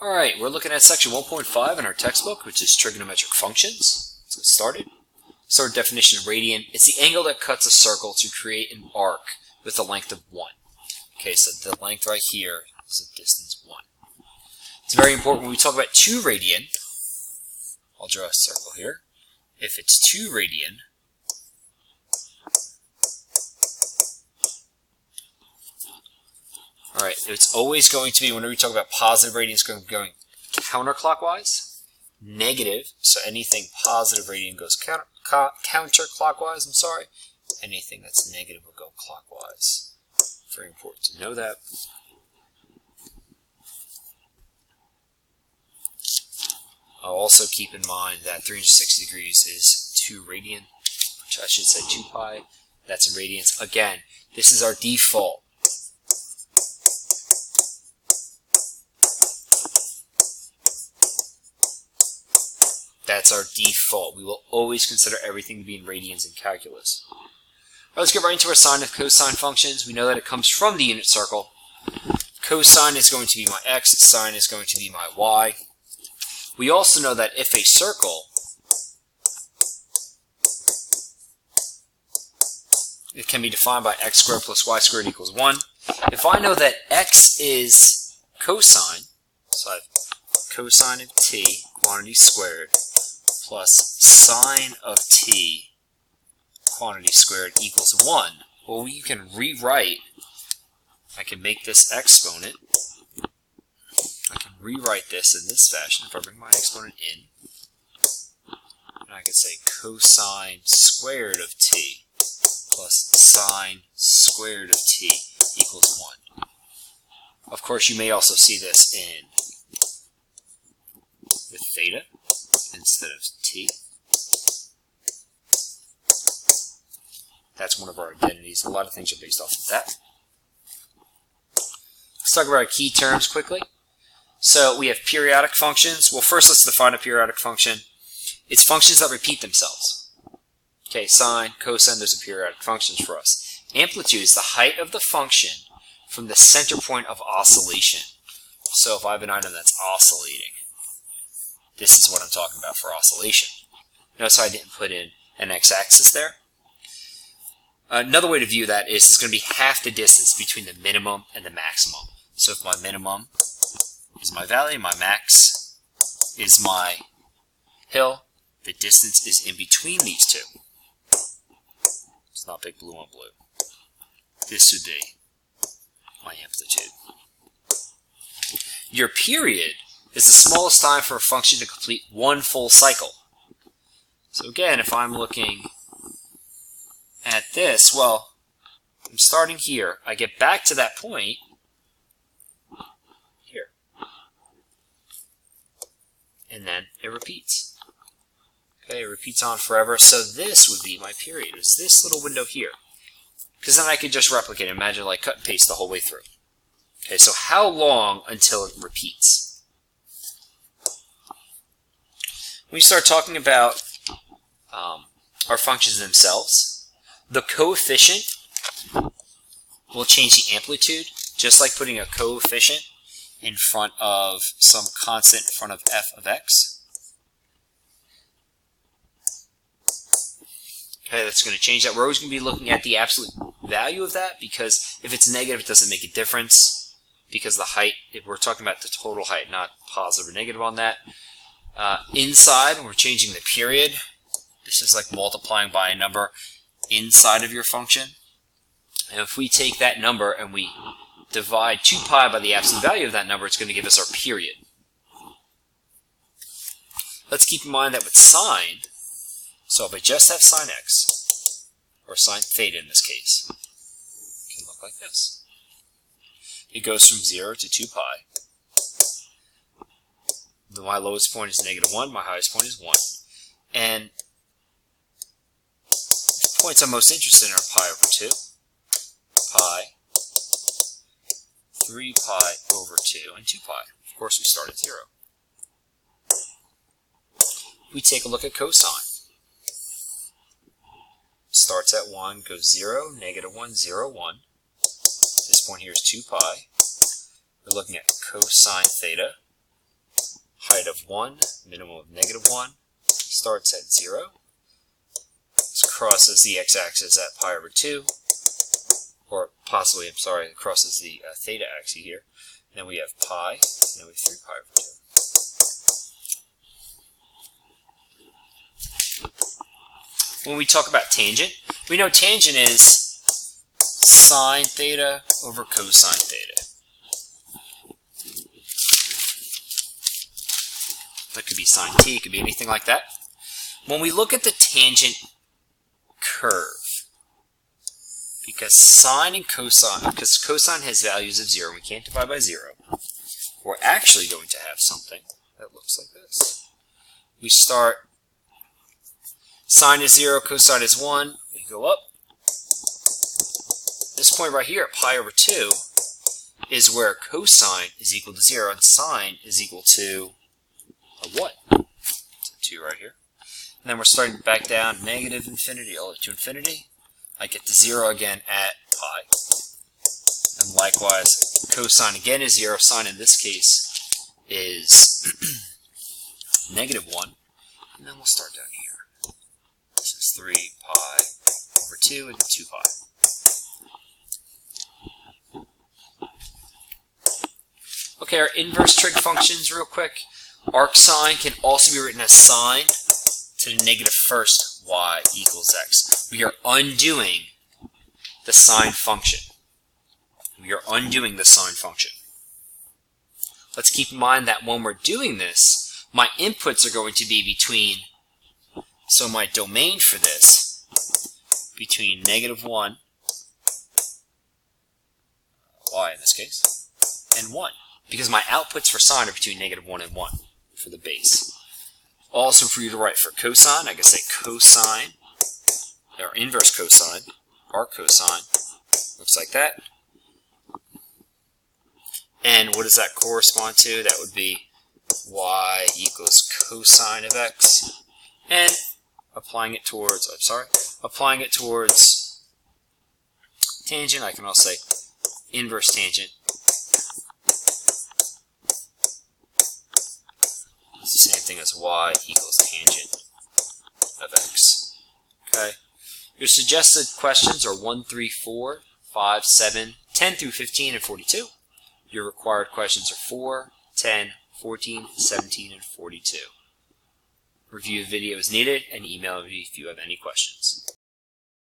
Alright, we're looking at section 1.5 in our textbook, which is trigonometric functions. Let's get started. So our definition of radian, it's the angle that cuts a circle to create an arc with a length of 1. Okay, so the length right here is the distance 1. It's very important when we talk about 2 radian. I'll draw a circle here. If it's 2 radian, alright, it's always going to be, whenever we talk about positive radian, it's going to be going counterclockwise. Negative, so anything positive radian goes counterclockwise, Anything that's negative will go clockwise. Very important to know that. I'll also keep in mind that 360 degrees is 2 radian, which I should say 2 pi. That's in radians. Again, this is our default. That's our default. We will always consider everything to be in radians in calculus. All right, let's get right into our sine and cosine functions. We know that it comes from the unit circle. Cosine is going to be my x, sine is going to be my y. We also know that if a circle it can be defined by x squared plus y squared equals 1. If I know that x is cosine, so I have cosine of t, quantity squared, plus sine of t, quantity squared, equals 1. Well, you can rewrite, I can make this exponent, I can rewrite this in this fashion if I bring my exponent in, and I can say cosine squared of t plus sine squared of t equals 1. Of course, you may also see this in with theta instead of t. That's one of our identities. A lot of things are based off of that. Let's talk about our key terms quickly. So we have periodic functions. Well, first let's define a periodic function. It's functions that repeat themselves. Okay, sine, cosine, those are periodic functions for us. Amplitude is the height of the function from the center point of oscillation. So if I have an item that's oscillating, this is what I'm talking about for oscillation. Notice I didn't put in an x-axis there. Another way to view that is it's going to be half the distance between the minimum and the maximum. So if my minimum is my valley, my max is my hill, the distance is in between these two. It's not big blue on blue. This would be my amplitude. Your period is the smallest time for a function to complete one full cycle. So again, if I'm looking at this, well, I'm starting here. I get back to that point here. And then it repeats. Okay, it repeats on forever. So this would be my period. It's this little window here. Because then I could just replicate it. Imagine like cut and paste the whole way through. Okay, so how long until it repeats? When we start talking about our functions themselves, the coefficient will change the amplitude, just like putting a coefficient in front of some constant in front of f of x. Okay, that's going to change that. We're always going to be looking at the absolute value of that, because if it's negative, it doesn't make a difference, because the height, if we're talking about the total height, not positive or negative on that. Inside, when we're changing the period, this is like multiplying by a number inside of your function. And if we take that number and we divide 2 pi by the absolute value of that number, it's going to give us our period. Let's keep in mind that with sine, so if I just have sine x, or sine theta in this case, it can look like this. It goes from 0 to 2 pi. My lowest point is -1, my highest point is 1. And the points I'm most interested in are pi over 2, pi, 3 pi over 2, and 2 pi. Of course, we start at 0. We take a look at cosine. Starts at 1, goes 0, -1, 0, 1. This point here is 2 pi. We're looking at cosine theta. height of 1, minimum of -1, starts at 0. This crosses the x-axis at pi over 2, or possibly, I'm sorry, it crosses the theta axis here. And then we have pi, and then we have 3 pi over 2. When we talk about tangent, we know tangent is sine theta over cosine theta. That could be sine t, it could be anything like that. When we look at the tangent curve, because sine and cosine, because cosine has values of 0, we can't divide by 0, we're actually going to have something that looks like this. We start, sine is 0, cosine is 1, we go up. This point right here at pi over 2 is where cosine is equal to 0 and sine is equal to a 1. So 2 right here. And then we're starting back down negative infinity all the way to infinity. I get to 0 again at pi. And likewise, cosine again is 0. Sine in this case is -1. And then we'll start down here. This is 3 pi over 2 and 2 pi. Okay, our inverse trig functions real quick. Arc sine can also be written as sine to the -1st y equals x. We are undoing the sine function. We are undoing the sine function. Let's keep in mind that when we're doing this, my inputs are going to be between, so my domain for this, between -1, y in this case, and 1. Because my outputs for sine are between -1 and 1 for the base. Also, for you to write for cosine, I can say cosine, or inverse cosine, arc cosine, looks like that. And what does that correspond to? That would be y equals cosine of x. And applying it towards, tangent, I can also say inverse tangent. It's the same thing as y equals tangent of x. Okay. Your suggested questions are 1, 3, 4, 5, 7, 10 through 15, and 42. Your required questions are 4, 10, 14, 17, and 42. Review of video is needed, and email me if you have any questions.